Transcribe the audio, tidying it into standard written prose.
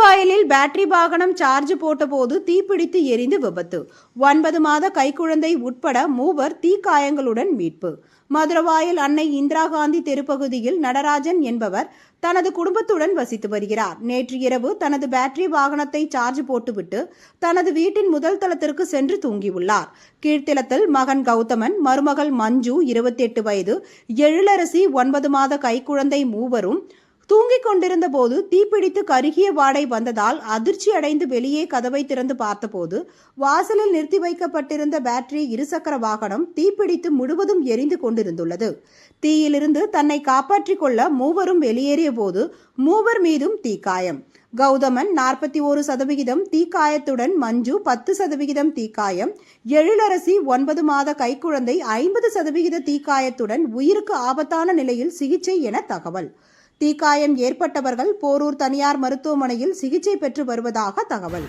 மதுரவாயலில் battery வாகனம் charge போட்டபோது தீப்பிடித்து எரிந்து விபத்து. 9 மாத கைக்குழந்தை உட்பட 3 தீக்காயங்களுடன் மீட்பு. மதுரவாயல் அன்னை இந்திரா காந்தி தெருப்பகுதியில் நடராஜன் என்பவர் தனது குடும்பத்துடன் வசித்து வருகிறார். நேற்று இரவு தனது பேட்டரி வாகனத்தை சார்ஜ் போட்டுவிட்டு தனது வீட்டின் முதல் தளத்திற்கு சென்று தூங்கியுள்ளார். கீழ்த்தளத்தில் மகன் கௌதமன், மருமகள் மஞ்சு 28 வயது, எழிலரசி 9 மாத கைக்குழந்தை மூவரும் தூங்கிக் கொண்டிருந்த போது தீப்பிடித்து கருகிய வாடை வந்ததால் அதிர்ச்சி அடைந்து வெளியே கதவை திறந்து பார்த்தபோது வாசலில் நிறுத்தி வைக்கப்பட்டிருந்த பேட்டரி இருசக்கர வாகனம் தீப்பிடித்து முழுவதும் எரிந்து கொண்டிருந்துள்ளது. தீயிலிருந்து தன்னை காப்பாற்றிக் கொள்ள மூவரும் வெளியேறிய போது மூவர் மீதும் தீக்காயம். கௌதமன் 41% தீக்காயத்துடன் மஞ்சு 10% தீக்காயம், எழிலரசி 9 மாத கைக்குழந்தை 50% தீக்காயத்துடன் உயிருக்கு ஆபத்தான நிலையில் சிகிச்சை என தகவல். தீக்காயம் ஏற்பட்டவர்கள் போரூர் தனியார் மருத்துவமனையில் சிகிச்சை பெற்று வருவதாக தகவல்.